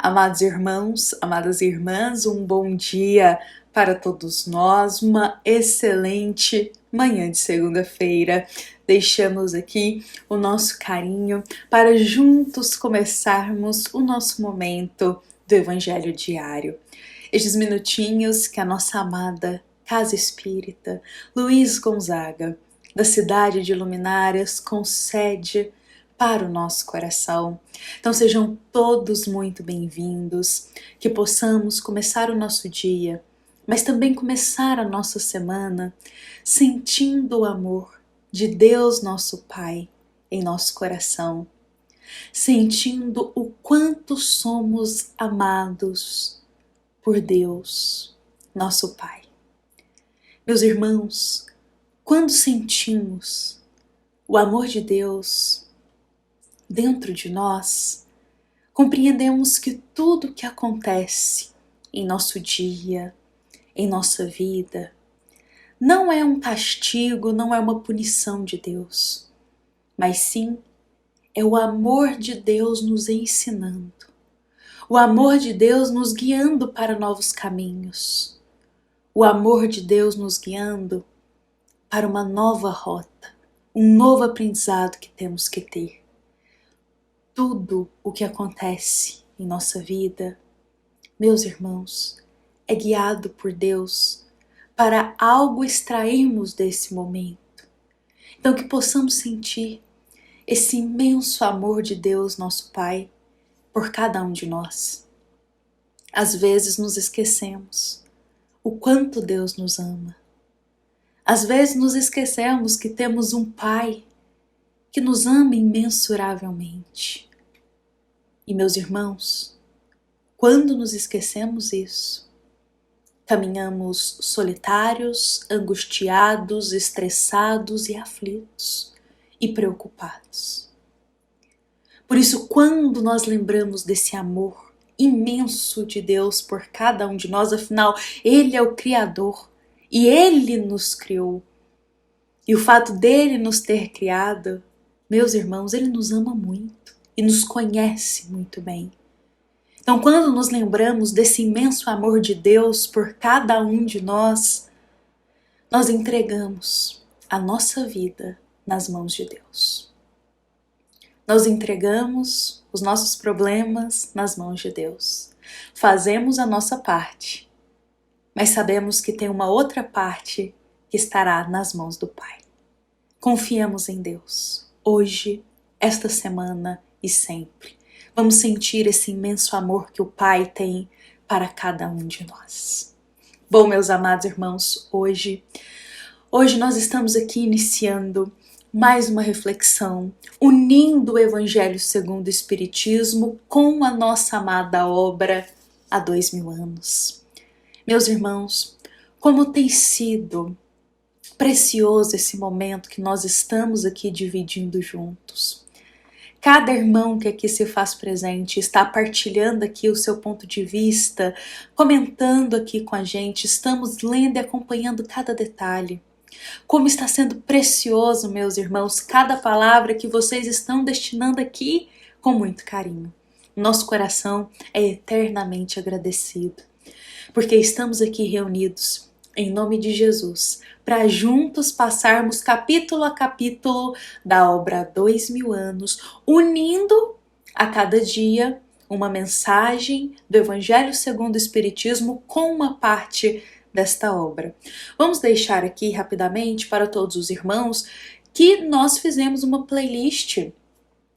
Amados irmãos, amadas irmãs, um bom dia para todos nós, uma excelente manhã de segunda-feira. Deixamos aqui o nosso carinho para juntos começarmos o nosso momento do Evangelho Diário. Estes minutinhos que a nossa amada Casa Espírita Luiz Gonzaga, da cidade de Luminárias, concede para o nosso coração. Então sejam todos muito bem-vindos, que possamos começar o nosso dia, mas também começar a nossa semana sentindo o amor de Deus nosso Pai em nosso coração, sentindo o quanto somos amados por Deus, nosso Pai. Meus irmãos, quando sentimos o amor de Deus dentro de nós, compreendemos que tudo que acontece em nosso dia, em nossa vida, não é um castigo, não é uma punição de Deus, mas sim é o amor de Deus nos ensinando, o amor de Deus nos guiando para novos caminhos, o amor de Deus nos guiando para uma nova rota, um novo aprendizado que temos que ter. Tudo o que acontece em nossa vida, meus irmãos, é guiado por Deus para algo extrairmos desse momento. Então que possamos sentir esse imenso amor de Deus, nosso Pai, por cada um de nós. Às vezes nos esquecemos o quanto Deus nos ama. Às vezes nos esquecemos que temos um Pai que nos ama imensuravelmente. E meus irmãos, quando nos esquecemos isso, caminhamos solitários, angustiados, estressados e aflitos e preocupados. Por isso, quando nós lembramos desse amor imenso de Deus por cada um de nós, afinal, Ele é o Criador e Ele nos criou. E o fato dele nos ter criado, meus irmãos, Ele nos ama muito e nos conhece muito bem. Então, quando nos lembramos desse imenso amor de Deus por cada um de nós, nós entregamos a nossa vida nas mãos de Deus. Nós entregamos os nossos problemas nas mãos de Deus. Fazemos a nossa parte, mas sabemos que tem uma outra parte que estará nas mãos do Pai. Confiemos em Deus, hoje, esta semana e sempre. Vamos sentir esse imenso amor que o Pai tem para cada um de nós. Bom, meus amados irmãos, hoje nós estamos aqui iniciando mais uma reflexão, unindo o Evangelho segundo o Espiritismo com a nossa amada obra há 2000 anos. Meus irmãos, como tem sido precioso esse momento que nós estamos aqui dividindo juntos. Cada irmão que aqui se faz presente está partilhando aqui o seu ponto de vista, comentando aqui com a gente, estamos lendo e acompanhando cada detalhe. Como está sendo precioso, meus irmãos, cada palavra que vocês estão destinando aqui com muito carinho. Nosso coração é eternamente agradecido, porque estamos aqui reunidos em nome de Jesus, para juntos passarmos capítulo a capítulo da obra há 2000 anos, unindo a cada dia uma mensagem do Evangelho segundo o Espiritismo com uma parte desta obra. Vamos deixar aqui rapidamente para todos os irmãos que nós fizemos uma playlist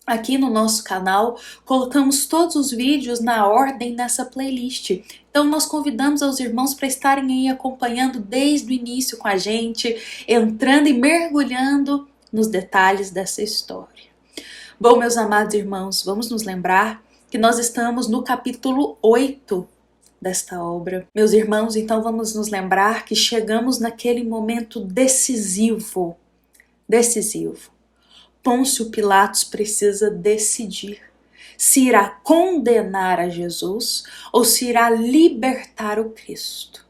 aqui no nosso canal, colocamos todos os vídeos na ordem nessa playlist. Então nós convidamos aos irmãos para estarem aí acompanhando desde o início com a gente, entrando e mergulhando nos detalhes dessa história. Bom, meus amados irmãos, vamos nos lembrar que nós estamos no capítulo 8 desta obra. Meus irmãos, então vamos nos lembrar que chegamos naquele momento decisivo. Pôncio Pilatos precisa decidir se irá condenar a Jesus ou se irá libertar o Cristo.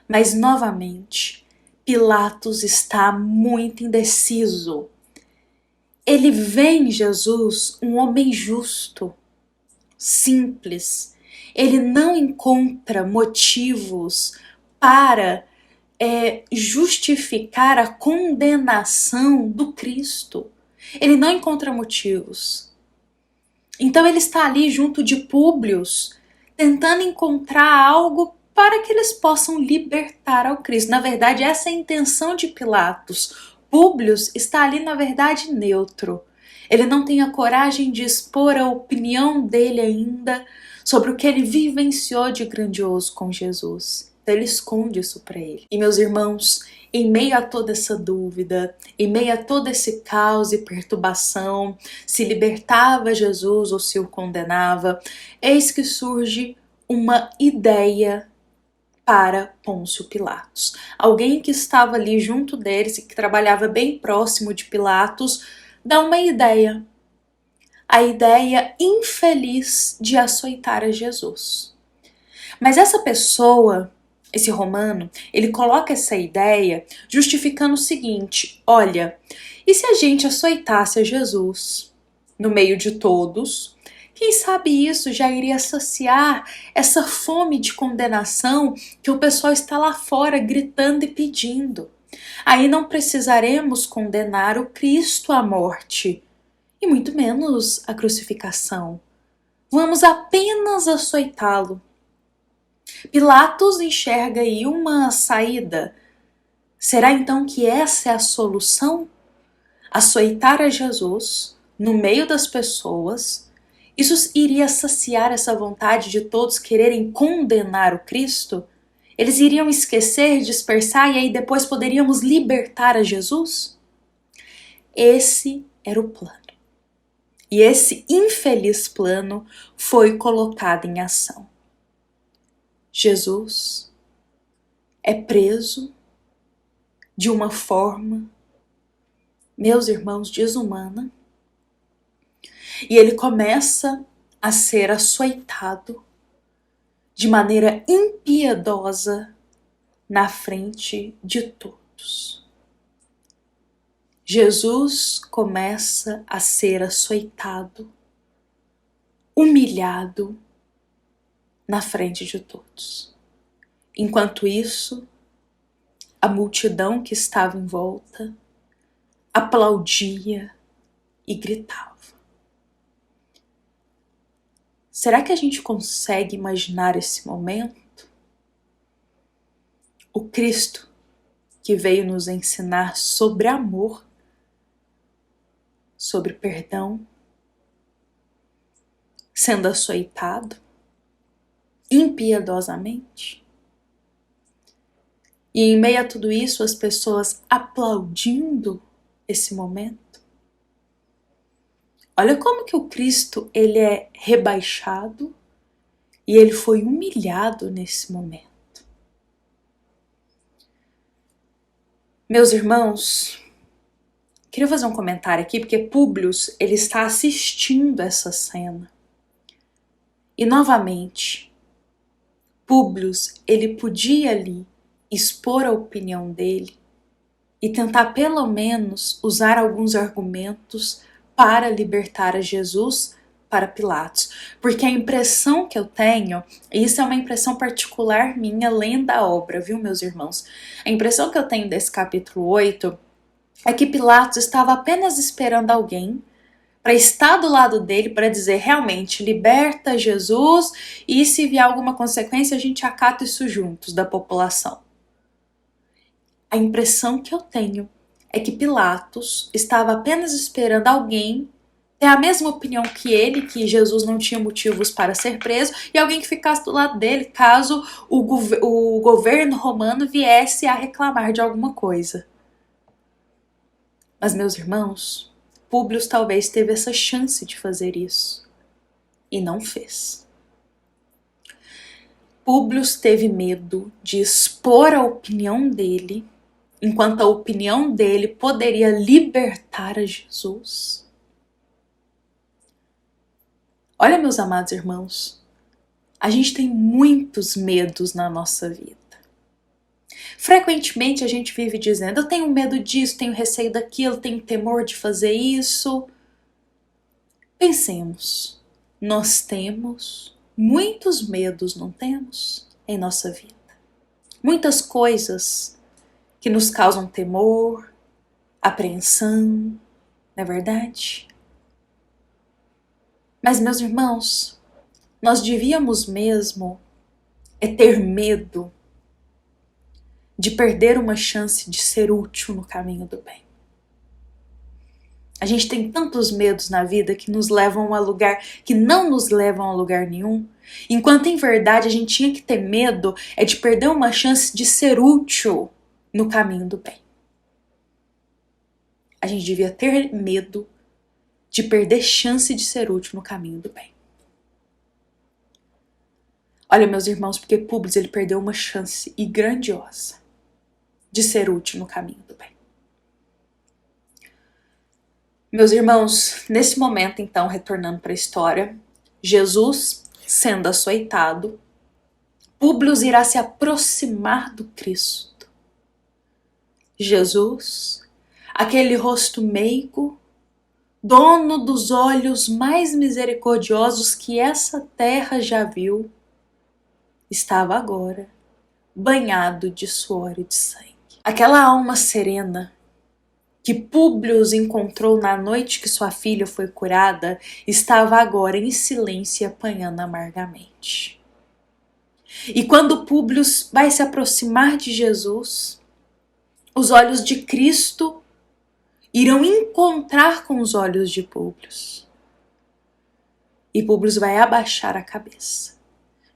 Mas, novamente, Pilatos está muito indeciso. Ele vê em Jesus um homem justo, simples. Ele não encontra motivos para justificar a condenação do Cristo. Ele não encontra motivos. Então ele está ali junto de Públio, tentando encontrar algo para que eles possam libertar ao Cristo. Na verdade, essa é a intenção de Pilatos. Públio está ali, na verdade, neutro. Ele não tem a coragem de expor a opinião dele ainda sobre o que ele vivenciou de grandioso com Jesus. Então ele esconde isso para ele. E meus irmãos, em meio a toda essa dúvida, em meio a todo esse caos e perturbação, se libertava Jesus ou se o condenava, eis que surge uma ideia para Pôncio Pilatos. Alguém que estava ali junto deles e que trabalhava bem próximo de Pilatos, dá uma ideia. A ideia infeliz de açoitar a Jesus. Mas essa pessoa, esse romano, ele coloca essa ideia justificando o seguinte: olha, e se a gente açoitasse a Jesus no meio de todos? Quem sabe isso já iria saciar essa fome de condenação que o pessoal está lá fora gritando e pedindo. Aí não precisaremos condenar o Cristo à morte, e muito menos a crucificação. Vamos apenas açoitá-lo. Pilatos enxerga aí uma saída. Será então que essa é a solução? Açoitar a Jesus no meio das pessoas? Isso iria saciar essa vontade de todos quererem condenar o Cristo? Eles iriam esquecer, dispersar e aí depois poderíamos libertar a Jesus? Esse era o plano. E esse infeliz plano foi colocado em ação. Jesus é preso de uma forma, meus irmãos, desumana, e ele começa a ser açoitado de maneira impiedosa na frente de todos. Jesus começa a ser açoitado, humilhado na frente de todos. Enquanto isso, a multidão que estava em volta aplaudia e gritava. Será que a gente consegue imaginar esse momento? O Cristo que veio nos ensinar sobre amor, sobre perdão, sendo açoitado impiedosamente. E em meio a tudo isso, as pessoas aplaudindo esse momento. Olha como que o Cristo, ele é rebaixado e ele foi humilhado nesse momento. Meus irmãos, queria fazer um comentário aqui, porque Públio, ele está assistindo essa cena. E novamente, Públio, ele podia ali expor a opinião dele e tentar pelo menos usar alguns argumentos para libertar a Jesus para Pilatos. Porque a impressão que eu tenho, e isso é uma impressão particular minha, lendo a obra, viu, meus irmãos? A impressão que eu tenho desse capítulo 8 é que Pilatos estava apenas esperando alguém para estar do lado dele para dizer realmente, liberta Jesus e se vier alguma consequência a gente acata isso juntos da população. A impressão que eu tenho é que Pilatos estava apenas esperando alguém ter a mesma opinião que ele, que Jesus não tinha motivos para ser preso, e alguém que ficasse do lado dele caso o governo romano viesse a reclamar de alguma coisa. Mas, meus irmãos, Públio talvez teve essa chance de fazer isso e não fez. Públio teve medo de expor a opinião dele, enquanto a opinião dele poderia libertar a Jesus. Olha, meus amados irmãos, a gente tem muitos medos na nossa vida. Frequentemente a gente vive dizendo, eu tenho medo disso, tenho receio daquilo, tenho temor de fazer isso. Pensemos, nós temos muitos medos, não temos, em nossa vida. Muitas coisas que nos causam temor, apreensão, não é verdade? Mas, meus irmãos, nós devíamos mesmo ter medo de perder uma chance de ser útil no caminho do bem. A gente tem tantos medos na vida que nos levam a lugar que não nos levam a lugar nenhum, enquanto em verdade a gente tinha que ter medo de perder uma chance de ser útil no caminho do bem. A gente devia ter medo de perder chance de ser útil no caminho do bem. Olha, meus irmãos, porque Públio ele perdeu uma chance e grandiosa de ser útil no caminho do bem. Meus irmãos, nesse momento, então, retornando para a história, Jesus sendo açoitado, Públio irá se aproximar do Cristo. Jesus, aquele rosto meigo, dono dos olhos mais misericordiosos que essa terra já viu, estava agora banhado de suor e de sangue. Aquela alma serena que Públio encontrou na noite que sua filha foi curada, estava agora em silêncio e apanhando amargamente. E quando Públio vai se aproximar de Jesus, os olhos de Cristo irão encontrar com os olhos de Públio. E Públio vai abaixar a cabeça,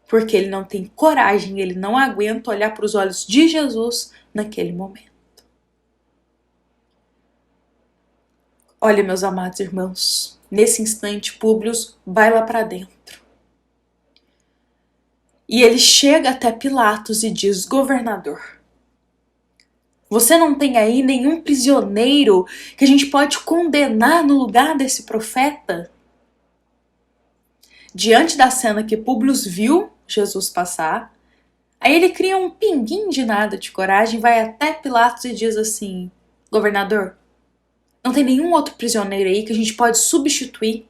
porque ele não tem coragem, ele não aguenta olhar para os olhos de Jesus naquele momento. Olha, meus amados irmãos, nesse instante Públio vai lá para dentro. E ele chega até Pilatos e diz: governador, você não tem aí nenhum prisioneiro que a gente pode condenar no lugar desse profeta? Diante da cena que Públio viu Jesus passar, aí ele cria um pinguim de nada de coragem, vai até Pilatos e diz assim: governador, não tem nenhum outro prisioneiro aí que a gente pode substituir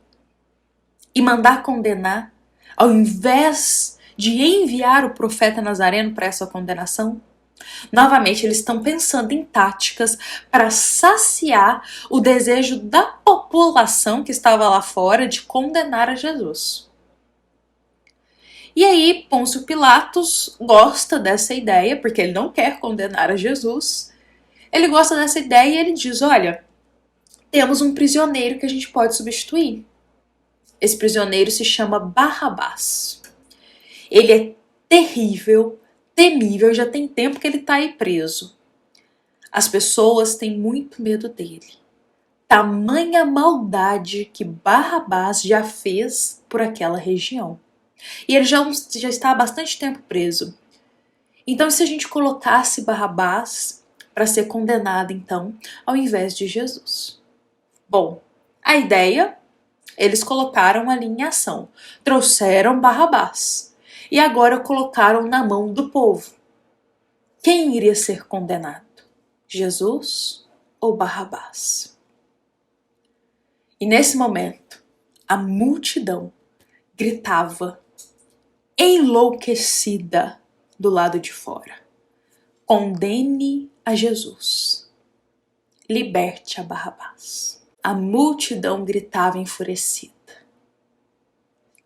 e mandar condenar, ao invés de enviar o profeta Nazareno para essa condenação? Novamente, eles estão pensando em táticas para saciar o desejo da população que estava lá fora de condenar a Jesus. E aí, Pôncio Pilatos gosta dessa ideia, porque ele não quer condenar a Jesus. Ele gosta dessa ideia e ele diz: olha, temos um prisioneiro que a gente pode substituir. Esse prisioneiro se chama Barrabás. Ele é terrível, temível, já tem tempo que ele está aí preso. As pessoas têm muito medo dele. Tamanha maldade que Barrabás já fez por aquela região. E ele já está há bastante tempo preso. Então, se a gente colocasse Barrabás para ser condenado, então, ao invés de Jesus? Bom, a ideia, eles colocaram ali em ação. Trouxeram Barrabás. E agora colocaram na mão do povo. Quem iria ser condenado? Jesus ou Barrabás? E nesse momento, a multidão gritava, enlouquecida, do lado de fora: condene a Jesus, liberte a Barrabás. A multidão gritava enfurecida: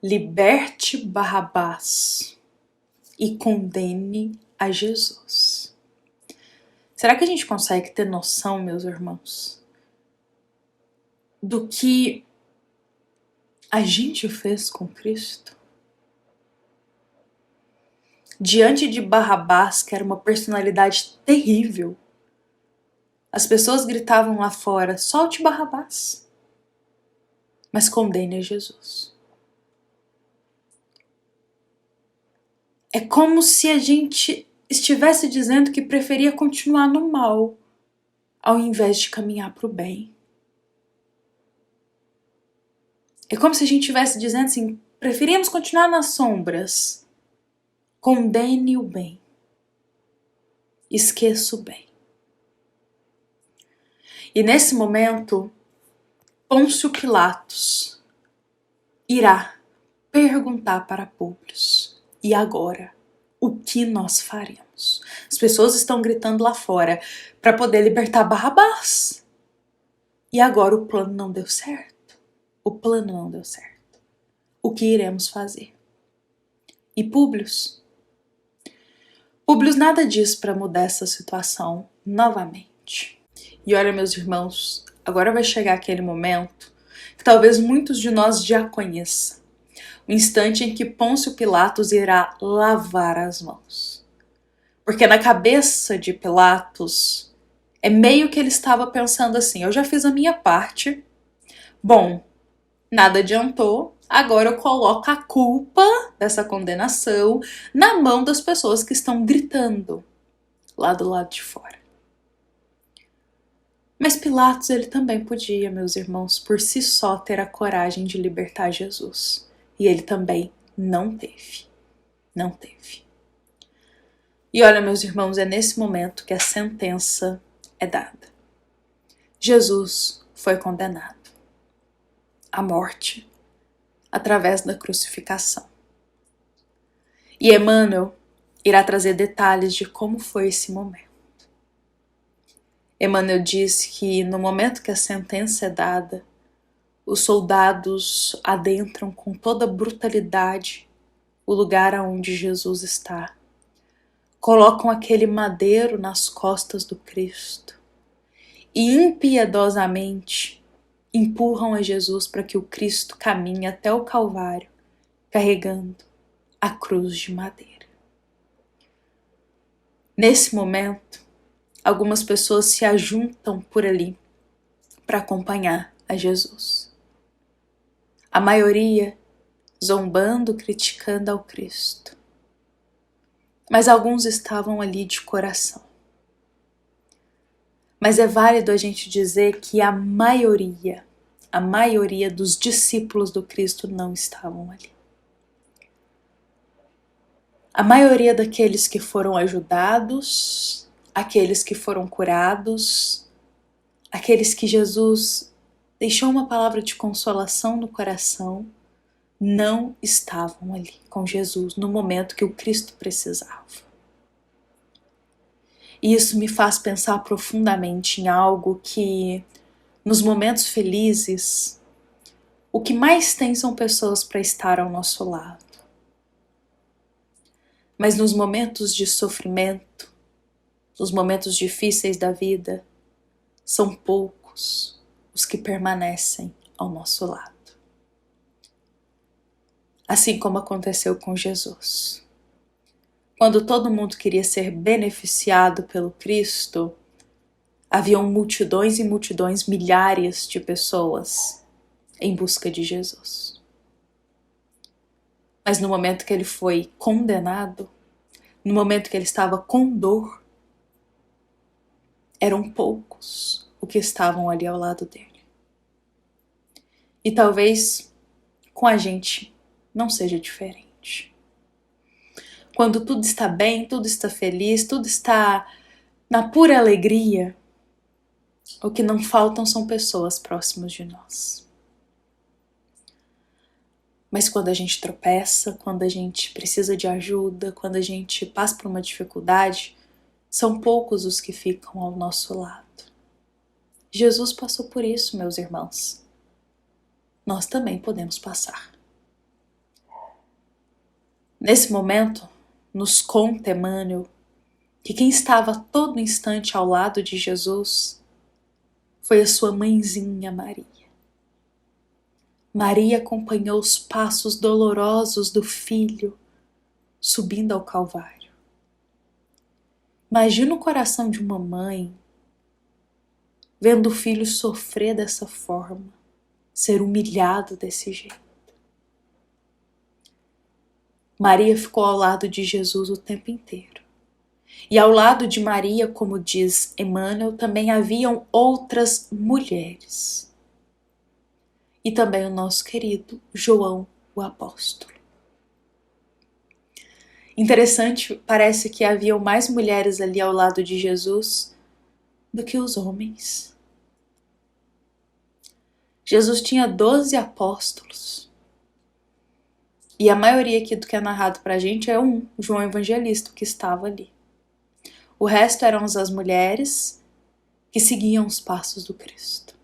liberte Barrabás e condene a Jesus. Será que a gente consegue ter noção, meus irmãos, do que a gente fez com Cristo? Diante de Barrabás, que era uma personalidade terrível, as pessoas gritavam lá fora: solte Barrabás, mas condene a Jesus. É como se a gente estivesse dizendo que preferia continuar no mal, ao invés de caminhar para o bem. É como se a gente estivesse dizendo assim: preferimos continuar nas sombras. Condene o bem. Esqueça o bem. E nesse momento, Pôncio Pilatos irá perguntar para Públio: e agora? O que nós faremos? As pessoas estão gritando lá fora para poder libertar Barrabás. E agora o plano não deu certo. O plano não deu certo. O que iremos fazer? E Públio nada diz para mudar essa situação novamente. E olha, meus irmãos, agora vai chegar aquele momento que talvez muitos de nós já conheçam. O instante em que Pôncio Pilatos irá lavar as mãos. Porque na cabeça de Pilatos, é meio que ele estava pensando assim: eu já fiz a minha parte, bom, nada adiantou, agora eu coloco a culpa dessa condenação na mão das pessoas que estão gritando lá do lado de fora. Mas Pilatos, ele também podia, meus irmãos, por si só ter a coragem de libertar Jesus. E ele também não teve. Não teve. E olha, meus irmãos, é nesse momento que a sentença é dada. Jesus foi condenado à morte através da crucificação. E Emmanuel irá trazer detalhes de como foi esse momento. Emmanuel diz que no momento que a sentença é dada, os soldados adentram com toda brutalidade o lugar aonde Jesus está. Colocam aquele madeiro nas costas do Cristo e impiedosamente empurram a Jesus para que o Cristo caminhe até o Calvário, carregando a cruz de madeira. Nesse momento, algumas pessoas se ajuntam por ali para acompanhar a Jesus. A maioria zombando, criticando ao Cristo. Mas alguns estavam ali de coração. Mas é válido a gente dizer que a maioria dos discípulos do Cristo não estavam ali. A maioria daqueles que foram ajudados, aqueles que foram curados, aqueles que Jesus deixou uma palavra de consolação no coração, não estavam ali com Jesus no momento que o Cristo precisava. E isso me faz pensar profundamente em algo que, nos momentos felizes, o que mais tem são pessoas para estar ao nosso lado. Mas nos momentos de sofrimento, nos momentos difíceis da vida, são poucos os que permanecem ao nosso lado. Assim como aconteceu com Jesus. Quando todo mundo queria ser beneficiado pelo Cristo, haviam multidões e multidões, milhares de pessoas em busca de Jesus. Mas no momento que ele foi condenado, no momento que ele estava com dor, eram poucos os que estavam ali ao lado dele. E talvez com a gente não seja diferente. Quando tudo está bem, tudo está feliz, tudo está na pura alegria, o que não faltam são pessoas próximas de nós. Mas quando a gente tropeça, quando a gente precisa de ajuda, quando a gente passa por uma dificuldade, são poucos os que ficam ao nosso lado. Jesus passou por isso, meus irmãos. Nós também podemos passar. Nesse momento, nos conta Emmanuel que quem estava a todo instante ao lado de Jesus foi a sua mãezinha Maria. Maria acompanhou os passos dolorosos do filho subindo ao Calvário. Imagina o coração de uma mãe vendo o filho sofrer dessa forma, ser humilhado desse jeito. Maria ficou ao lado de Jesus o tempo inteiro. E ao lado de Maria, como diz Emmanuel, também haviam outras mulheres. E também o nosso querido João, o apóstolo. Interessante, parece que haviam mais mulheres ali ao lado de Jesus do que os homens. Jesus tinha 12 apóstolos. E a maioria aqui do que é narrado pra gente é João Evangelista, que estava ali. O resto eram as mulheres que seguiam os passos do Cristo.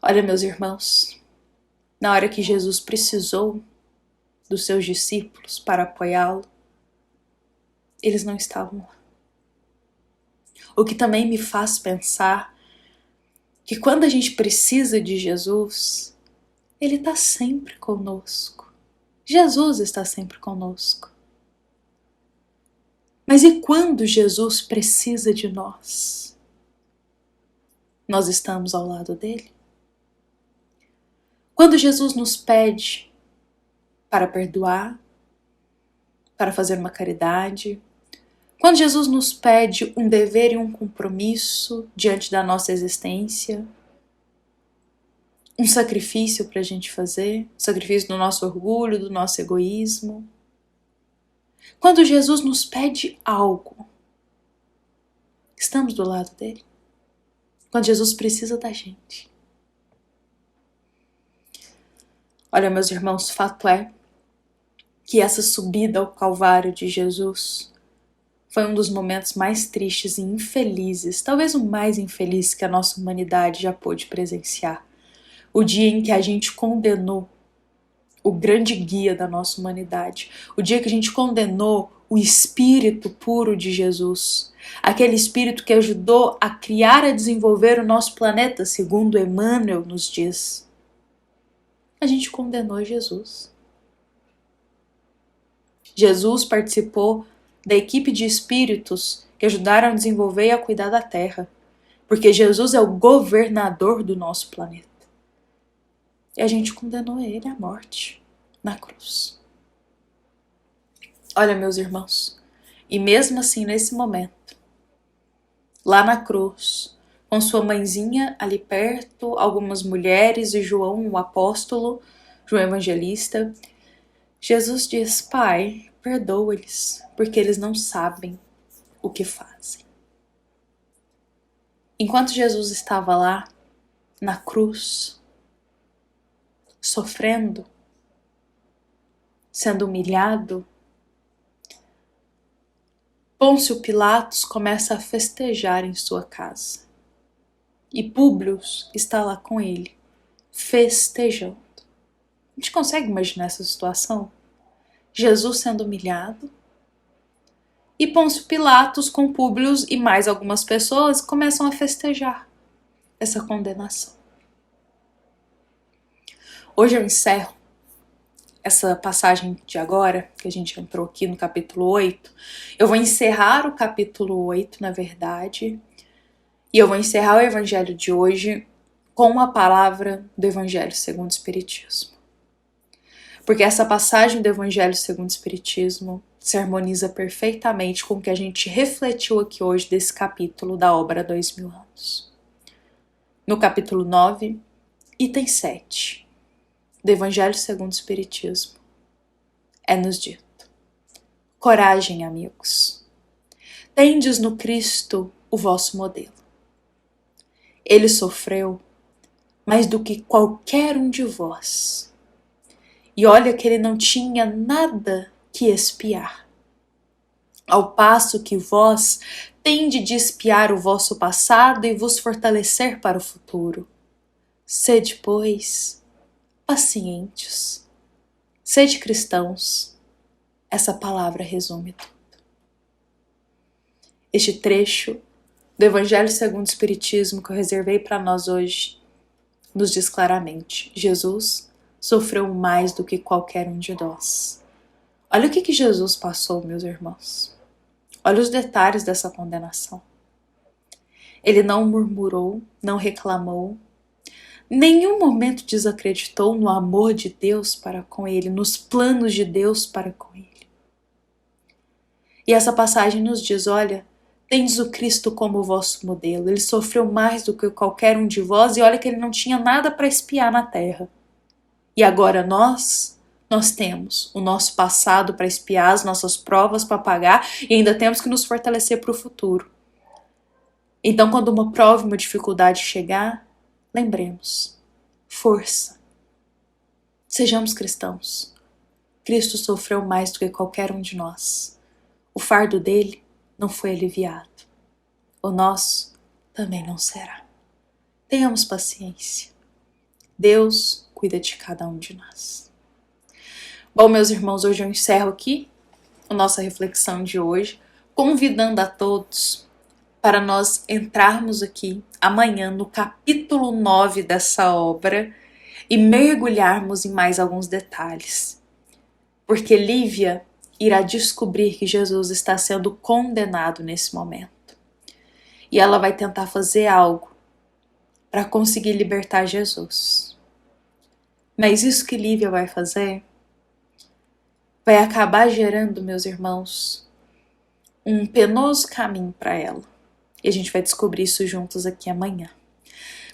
Olha, meus irmãos, na hora que Jesus precisou dos seus discípulos para apoiá-lo, eles não estavam lá. O que também me faz pensar que quando a gente precisa de Jesus, Ele está sempre conosco. Jesus está sempre conosco. Mas e quando Jesus precisa de nós? Nós estamos ao lado dele? Quando Jesus nos pede para perdoar, para fazer uma caridade, quando Jesus nos pede um dever e um compromisso diante da nossa existência, um sacrifício para a gente fazer, sacrifício do nosso orgulho, do nosso egoísmo. Quando Jesus nos pede algo, estamos do lado dele? Quando Jesus precisa da gente. Olha, meus irmãos, fato é que essa subida ao Calvário de Jesus foi um dos momentos mais tristes e infelizes, talvez o mais infeliz que a nossa humanidade já pôde presenciar. O dia em que a gente condenou o grande guia da nossa humanidade. O dia que a gente condenou o Espírito puro de Jesus. Aquele Espírito que ajudou a criar e desenvolver o nosso planeta, segundo Emmanuel nos diz. A gente condenou Jesus. Jesus participou da equipe de espíritos que ajudaram a desenvolver e a cuidar da Terra. Porque Jesus é o governador do nosso planeta. E a gente condenou ele à morte, na cruz. Olha, meus irmãos, e mesmo assim nesse momento, lá na cruz, com sua mãezinha ali perto, algumas mulheres e João, o apóstolo, João Evangelista, Jesus diz: Pai, perdoa-lhes, porque eles não sabem o que fazem. Enquanto Jesus estava lá, na cruz, sofrendo, sendo humilhado, Pôncio Pilatos começa a festejar em sua casa. E Públio está lá com ele, festejando. A gente consegue imaginar essa situação? Jesus sendo humilhado e Pôncio Pilatos com Públio e mais algumas pessoas começam a festejar essa condenação. Hoje eu encerro essa passagem de agora, que a gente entrou aqui no capítulo 8, eu vou encerrar o capítulo 8, na verdade, e eu vou encerrar o evangelho de hoje com uma palavra do Evangelho segundo o Espiritismo. Porque essa passagem do Evangelho segundo o Espiritismo se harmoniza perfeitamente com o que a gente refletiu aqui hoje desse capítulo da obra 2000 anos. No capítulo 9, item 7, do Evangelho segundo o Espiritismo, é-nos dito: coragem, amigos, tendes no Cristo o vosso modelo. Ele sofreu mais do que qualquer um de vós, e olha que ele não tinha nada que expiar, ao passo que vós tende de expiar o vosso passado e vos fortalecer para o futuro. Sede, pois, pacientes. Sede cristãos. Essa palavra resume tudo. Este trecho do Evangelho segundo o Espiritismo que eu reservei para nós hoje nos diz claramente: Jesus sofreu mais do que qualquer um de nós. Olha o que Jesus passou, meus irmãos. Olha os detalhes dessa condenação. Ele não murmurou, não reclamou, nenhum momento desacreditou no amor de Deus para com ele, nos planos de Deus para com ele. E essa passagem nos diz: olha, tendes o Cristo como vosso modelo. Ele sofreu mais do que qualquer um de vós e olha que ele não tinha nada para expiar na terra. E agora nós temos o nosso passado para expiar, as nossas provas para pagar e ainda temos que nos fortalecer para o futuro. Então, quando uma prova e uma dificuldade chegar, lembremos: força. Sejamos cristãos. Cristo sofreu mais do que qualquer um de nós. O fardo dele não foi aliviado. O nosso também não será. Tenhamos paciência. Deus cuida de cada um de nós. Bom, meus irmãos, hoje eu encerro aqui a nossa reflexão de hoje, convidando a todos para nós entrarmos aqui amanhã no capítulo 9 dessa obra e mergulharmos em mais alguns detalhes. Porque Lívia irá descobrir que Jesus está sendo condenado nesse momento. E ela vai tentar fazer algo para conseguir libertar Jesus. Mas isso que Lívia vai fazer vai acabar gerando, meus irmãos, um penoso caminho para ela. E a gente vai descobrir isso juntos aqui amanhã.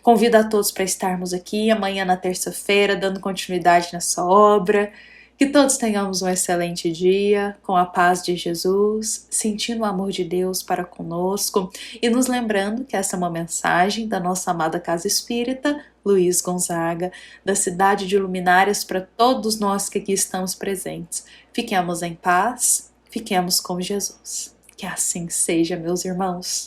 Convido a todos para estarmos aqui amanhã na terça-feira, dando continuidade nessa obra. Que todos tenhamos um excelente dia, com a paz de Jesus, sentindo o amor de Deus para conosco e nos lembrando que essa é uma mensagem da nossa amada Casa Espírita, Luiz Gonzaga, da cidade de Luminárias, para todos nós que aqui estamos presentes. Fiquemos em paz, fiquemos com Jesus. Que assim seja, meus irmãos.